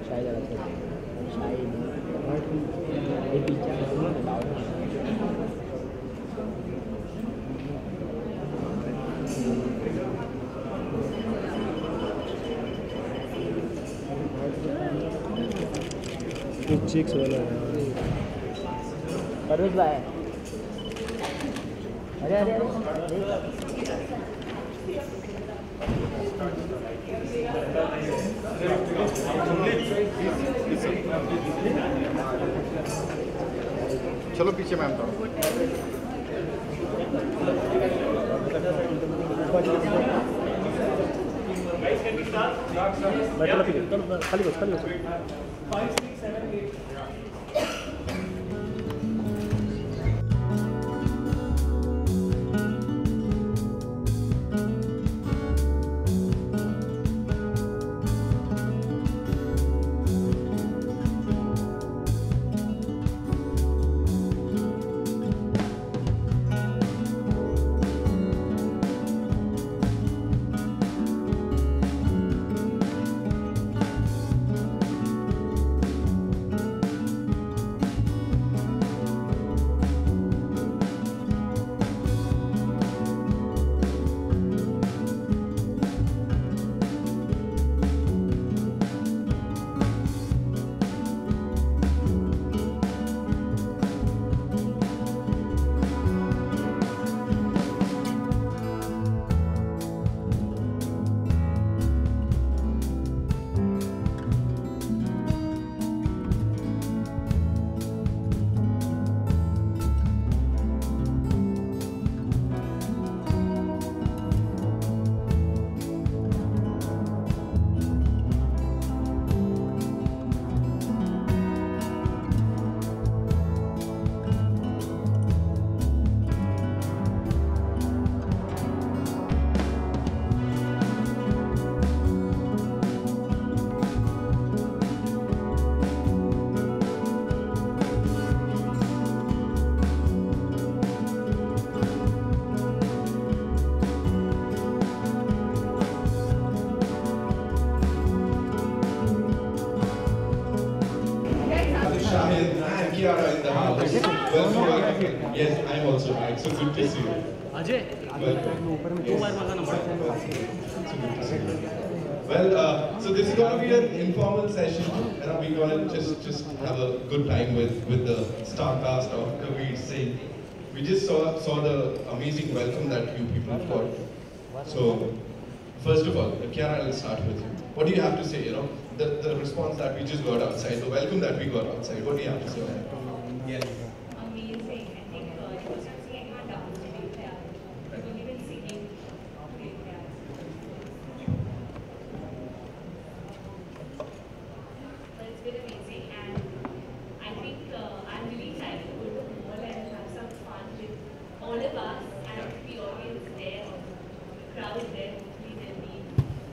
शायद शाहिद ये पिक्चर बताओ चिक्स वाला परवेश भाई अरे अरे चलो पीछे मैम तो खाली बस 5, 6, 7, 8. Shahid and Kiara in the house. Welcome. Yes, I'm also back. So good to see you. Ajay. Well, so this is going to be an informal session, and we're going to just have a good time with the star cast of Kabir Singh. We just saw the amazing welcome that you people got. So first of all, Kiara, let's start with you. What do you have to say? You know, the response that we just got outside, the welcome that we got outside. What do you have to say? Yes. Amazing. I think it was just seeing my dance today. We've only been singing. But it's been amazing, and I think I'm really excited to go to the mall and have some fun with all of us and the audience there, the crowd there. Hopefully there'll be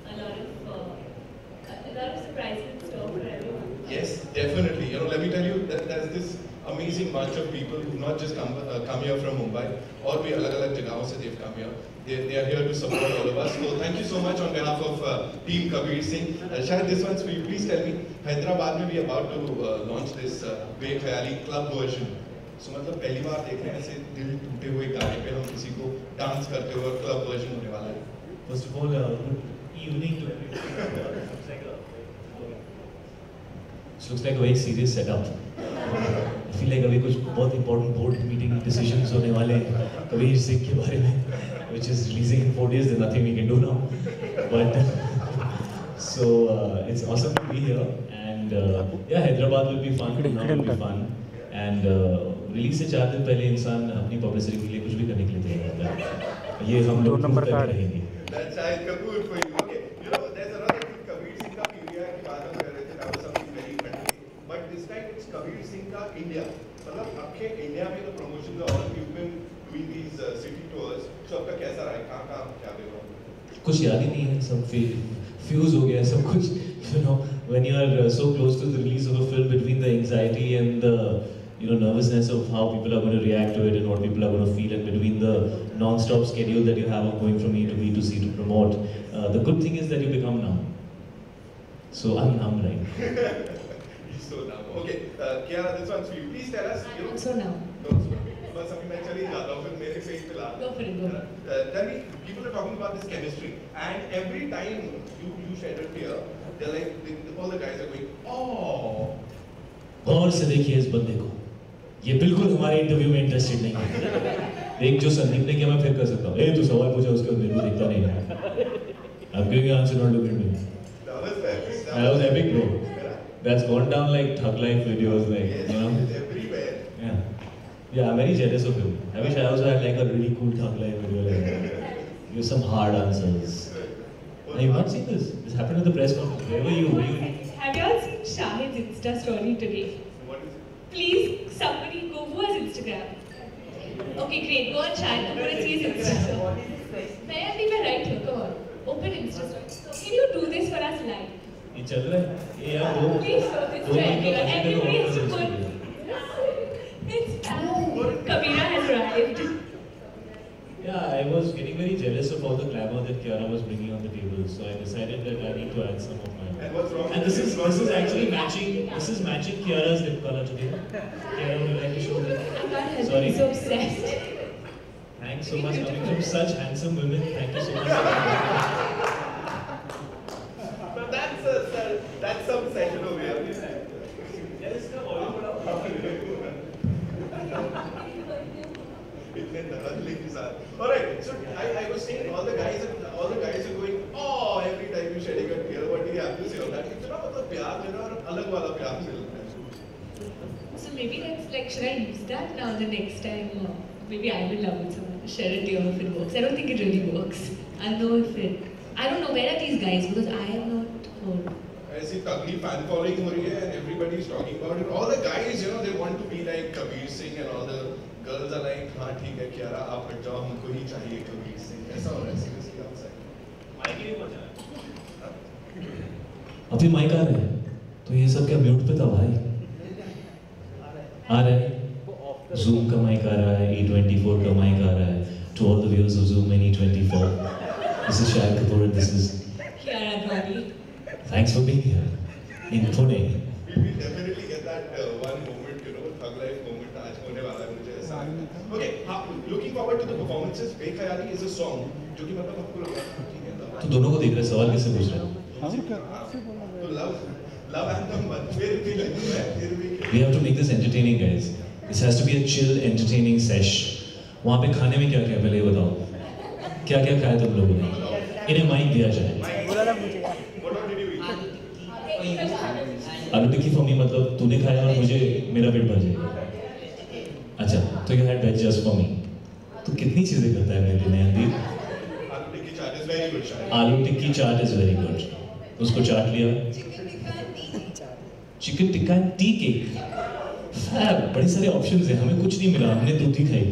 a lot of surprises in store for everyone. Yes, definitely. You know, let me tell you that there's this amazing bunch of people who've not just come here from Mumbai, or bhi alag-alag jagahon se they've come here. They are here to support all of us. So thank you so much on behalf of Team Kabir Singh. Shahid, this one's for you. Please tell me, Hyderabad mein we are about to launch this Bekhayali club version. So मतलब पहली बार देख रहे हैं ऐसे दिल टूटे हुए गाने पे हम किसी को डांस करते हुए क्लब वर्जन होने वाला है. First of all, good evening to everyone. This looks like a very serious setup. I feel like अभी कुछ बहुत important board meeting decisions होने वाले हैं कबीर सिंह के बारे में, which is releasing in 4 days. There's nothing we can do now. But so it's awesome to be here, and yeah, Hyderabad will be fun. Pune will be fun, and release से 4 दिन पहले इंसान अपनी publicity के लिए कुछ भी करने के लिए तैयार होता है. ये हम लोग करते रहेंगे. That's Shahid Kapoor for you. Okay, you know, there's another thing. Kabir Singh ka India की बात हम कर रहे थे. That was something very friendly. But this time it's Kabir Singh ka India. मतलब आपके इंडिया में तो promotion का और you've been doing these city tours. So आपका कैसा रहा? कहाँ क्या देखा? कुछ याद ही नहीं है, सब फ्यूज हो गया सब कुछ. You know, when you are so close to the release of a film, between the anxiety and the nervousness of how people are going to react to it and what people are going to feel, and between the non-stop schedule that you have of going from A to B to C to promote, the good thing is that you become numb. So I'm right. So now, okay, Kiara, this one's for you. Please tell us. So now. No, बस अभी मैं चली जाता हूँ फिर मेरे face पे ला. Go for it, go. Tell me, people are talking about this chemistry, and every time you shed a tear, they're like, all the guys are going, oh. गौर से देखिए इस बंदे को, ये बिल्कुल हमारे इंटरव्यू में इंटरेस्टेड नहीं है. एक जो संदीप ने किया मैं फिर कर सकता हूँ. तू सवाल पूछा उसके बाद मेरे को देखता नहीं है. I'm giving an answer, not looking at me. That was epic. That was epic, bro. That's gone down like thug life videos, like Yes, you know. it's everywhere. Yeah. Yeah, I'm very jealous of him. I wish I also had like a really cool thug life video like that. Give some hard answers. Now, you've not seen this. This happened at the press conference. Where were you? Were you? Have you all seen Shahid's Insta story today? What is it? Please, somebody go. Who has Instagram? Okay, great. Go on Shahid Kapoor and see his Insta story. I think we're right here. Come on. Open Insta story. Can you do this for us live? ये चल रहा है. ये यार दो. Please show this to everyone. Everybody has to put. It's Kabir has arrived. Yeah, I was getting very jealous of all the glamour that Kiara was bringing on the table, so I decided that I need to add some of my. And what's wrong? And this is actually matching. This is matching Kiara's lip color today. Kiara, would you like to show I'm them? not helping. Sorry. So obsessed. Thanks so much coming from such handsome women. Thank you so much. But that's some session over here. Alright, so I was saying all the guys are going, oh, every time you shedding a tear, what do you have to say on that? इतना मतलब प्यार देना और अलग वाला प्यार मिलता है. So maybe that's like, should I use that now the next time? Maybe I will love with someone to share a tear if it works. I don't think it really works. I'll know if it. I don't know, where are these guys? Because I have not heard. ऐसी तगड़ी fan following हो रही है and everybody is talking about it. All the guys, you know, they want to be like Kabir Singh and all the girls are like, हाँ ठीक है Kiara, आप हट जाओ, हमको ही चाहिए Kabir Singh. ऐसा हो रहा है seriously outside. माइक ही बजा है. अभी माइक आ रहा है, तो ये सब क्या म्यूट पे था भाई? आ रहा है. Zoom का माइक आ रहा है, E24 का माइक आ रहा है. To all the viewers of Zoom and E24, this is Shahid Kapoor and this is Kiara Advani. Thanks for being here in Pune. We will definitely get that one moment, you know, thug life moment आज होने वाला है मुझे ऐसा. Okay, looking forward to the performances. Bekhayali is a song जो कि मतलब आपको लगा ठीक है. तो दोनों को देख रहे हैं, सवाल किससे पूछ रहे हैं? तो love anthem बन फिर भी लगी है फिर भी. We have to make this entertaining, guys. This has to be a chill, entertaining sesh. वहाँ पे खाने में क्या क्या पहले ये बताओ. क्या क्या खाया तुम लोगों ने? इन्हें माइक दिया जाए. आलू टिक्की फॉर मी मतलब तूने खाया और मुझे मेरा पेट भर जाएगा. अच्छा, तो you had veg just for me. तो कितनी चीजें करता है मेरे लिए Nayandeep? Aloo tikki chaat is very good. Aloo tikki chaat is very good. उसको चाट लिया. Chicken tikka and tea cake. Fab, बड़े सारे ऑप्शंस हैं. हमें कुछ नहीं मिला, हमने दूध ही खाई.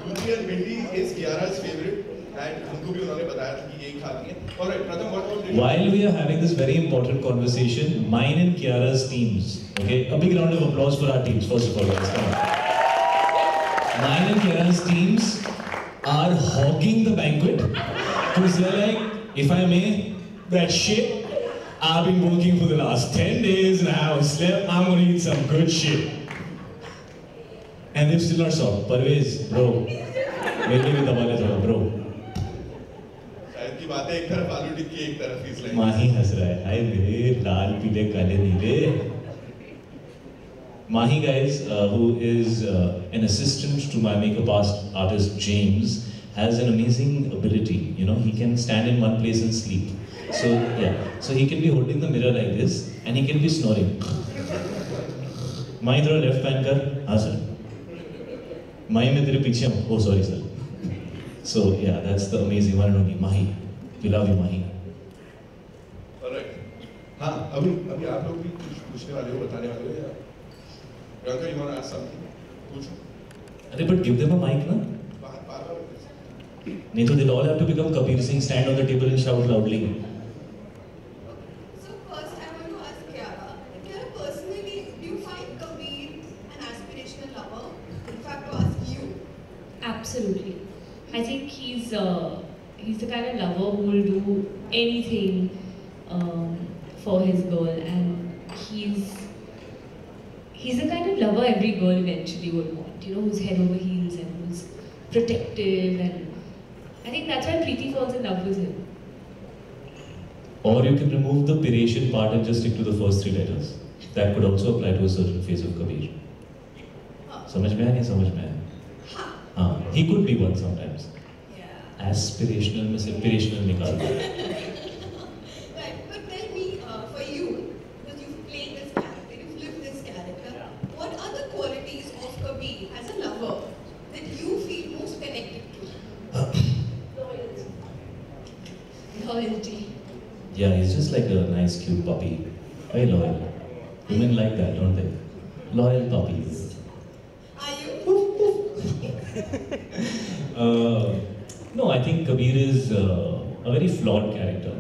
दूधी एंड भिंडी इज Kiara's favorite and हमको भी उन्होंने बताया था कि यही खाती है. Alright, Pratham, what all did you? While we are having this very important conversation, mine and Kiara's teams, okay, a big round of applause for our teams, first of all, guys, come on. Mine and Kiara's teams are hogging the banquet, because they're like, if I may, that shit, I've been working for the last 10 days and I haven't slept, I'm gonna eat some good shit. And they've still not stopped. Parvez, bro, मेरे लिए भी दबा ले थोड़ा, bro. शायद की बातें एक तरफ आलू टिक्की एक तरफ इस लाइन. माही हंस रहा है. हाय मेरे लाल पीले काले नीले. Mahi, guys, who is an assistant to my makeup artist James, has an amazing ability. You know, he can stand in one place and sleep. So yeah, so he can be holding the mirror like this, and he can be snoring. Mahi, थोड़ा left pan कर. हाँ sir. Mahi, मैं तेरे पीछे हूँ. Oh sorry sir. So yeah, that's the amazing one and only Mahi. We love you, Mahi. Alright. हाँ, अभी आप लोग भी कुछ पूछने वाले हो, बताने वाले हो या? Priyanka, you want to ask something? पूछो. अरे but give them a mic ना. बार. नहीं तो they'll all have to become Kabir Singh, stand on the table and shout loudly. So first, I want to ask Kiara. Kiara, personally, do you find Kabir an aspirational lover? If I have to ask you. Absolutely. I think he's the kind of lover who will do anything for his girl, and he's the kind of lover every girl eventually would want, you know, who's head over heels and who's protective, and I think that's why Preeti falls in love with him. Or you can remove the Piratian part and just stick to the first 3 letters. That could also apply to a certain phase of Kabir. समझ में आया नहीं समझ में आया? हाँ, he could be one sometimes. Yeah. Aspirational में से Pirational निकाल दो. Right, but tell me, for you, because you've played this character, you've lived this character, what are the qualities of Kabir as a lover that you feel most connected to? Loyalty. Yeah, he's just like a nice, cute puppy. Very loyal. Women like that, don't they? Loyal puppies. Are you? No, I think Kabir is a very flawed character.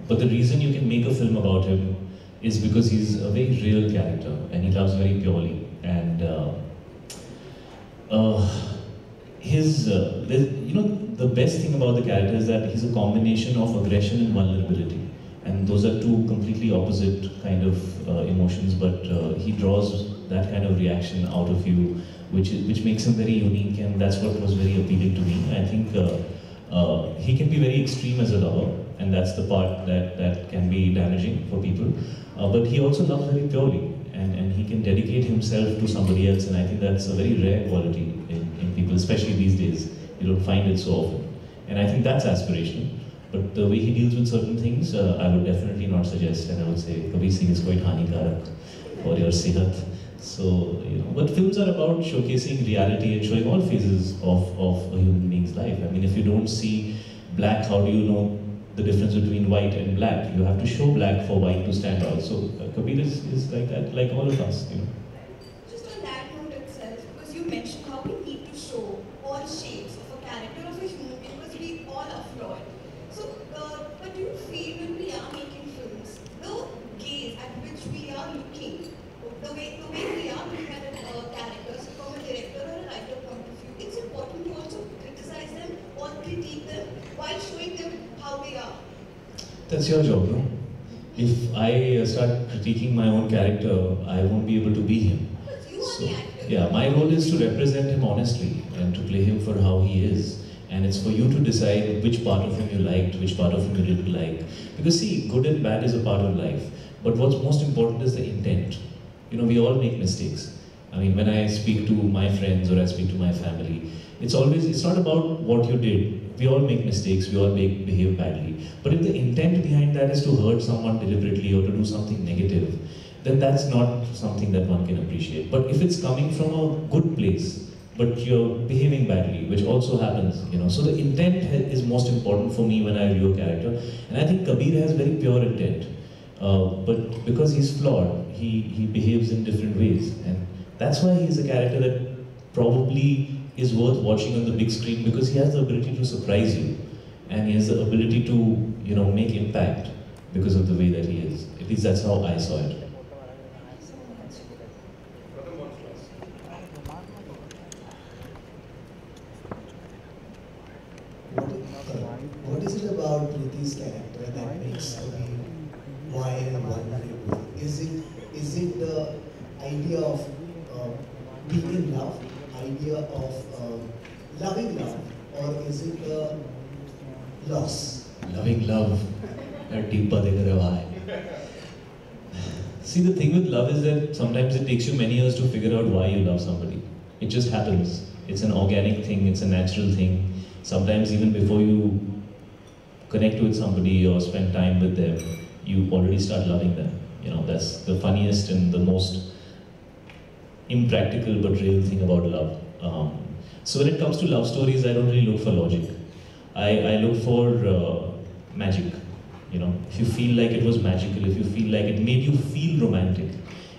But the reason you can make a film about him is because he's a very real character and he loves very purely. And the best thing about the character is that he's a combination of aggression and vulnerability. And those are 2 completely opposite kind of emotions, but he draws that kind of reaction out of you, which makes him very unique, and that's what was very appealing to me. I think he can be very extreme as a lover, and that's the part that can be damaging for people. But he also loves very purely, and he can dedicate himself to somebody else, and I think that's a very rare quality in people, especially these days. You don't find it so often. And I think that's aspirational. But the way he deals with certain things, I would definitely not suggest, and I would say Kabir Singh is quite hanikarak for your sehat. So, you know, but films are about showcasing reality and showing all phases of a human being's life. I mean, if you don't see black, how do you know the difference between white and black? You have to show black for white to stand out. So Kabir is like that, like all of us, you know. Just on that note itself, because you mentioned how we need to show all shades of a character of a human being, because we all are flawed. So, but do you feel when we are making films, the gaze at which we are looking, the way we are looking at characters from a director or a writer point of view, it's important to also criticize them or critique them while showing them how they are? That's your job, no? If I start critiquing my own character, I won't be able to be him. But you are the actor. Yeah, my role is to represent him honestly and to play him for how he is. And it's for you to decide which part of him you liked, which part of him you didn't like. Because see, good and bad is a part of life. But what's most important is the intent. You know, we all make mistakes. I mean, when I speak to my friends or I speak to my family, it's not about what you did. We all make mistakes, we all behave badly. But if the intent behind that is to hurt someone deliberately or to do something negative, then that's not something that one can appreciate. But if it's coming from a good place, but you're behaving badly, which also happens, you know. So the intent is most important for me when I view a character. And I think Kabir has very pure intent. But because he's flawed, he behaves in different ways. And that's why he's a character that probably is worth watching on the big screen, because he has the ability to surprise you. And he has the ability to, you know, make impact because of the way that he is. At least that's how I saw it. What is it about Preeti's character that makes Kabir wild and vulnerable? Is it the idea of being in love, idea of loving love, or is it the loss? Loving love, that deeper why. See, the thing with love is that sometimes it takes you many years to figure out why you love somebody. It just happens. It's an organic thing, it's a natural thing. Sometimes even before you connect with somebody or spend time with them, you already start loving them. You know, that's the funniest and the most impractical but real thing about love. So when it comes to love stories, I don't really look for logic. I look for magic. You know, if you feel like it was magical, if you feel like it made you feel romantic,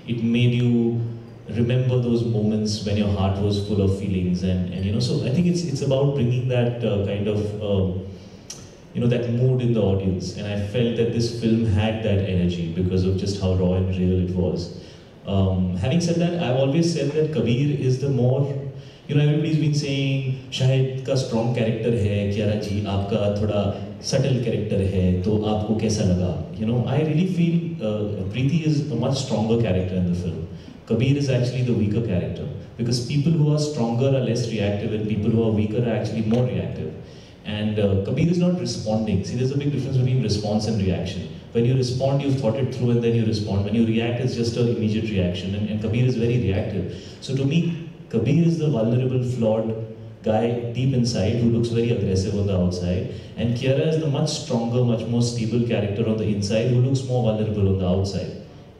it made you remember those moments when your heart was full of feelings, and you know, so I think it's about bringing that kind of you know, that mood in the audience, and I felt that this film had that energy because of just how raw and real it was. Having said that, I've always said that Kabir is the more everybody's been saying Shahid का strong character है, Kiara जी आपका थोड़ा subtle character है, तो आपको कैसा लगा? I really feel Preeti is a much stronger character in the film. Kabir is actually the weaker character because people who are stronger are less reactive and people who are weaker are actually more reactive. And Kabir is not responding. See, there's a big difference between response and reaction. When you respond, you've thought it through and then you respond. When you react, it's just an immediate reaction. And Kabir is very reactive. So to me, Kabir is the vulnerable, flawed guy deep inside who looks very aggressive on the outside. And Kiara is the much stronger, much more stable character on the inside who looks more vulnerable on the outside.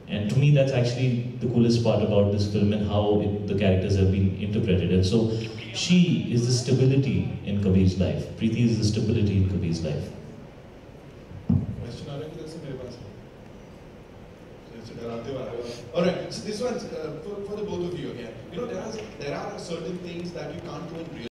And to me, that's actually the coolest part about this film and how the characters have been interpreted. And so, she is the stability in Kabir's life. Preeti is the stability in Kabir's life. Question Alright, so this one's for the both of you again. There are certain things that you can't do in real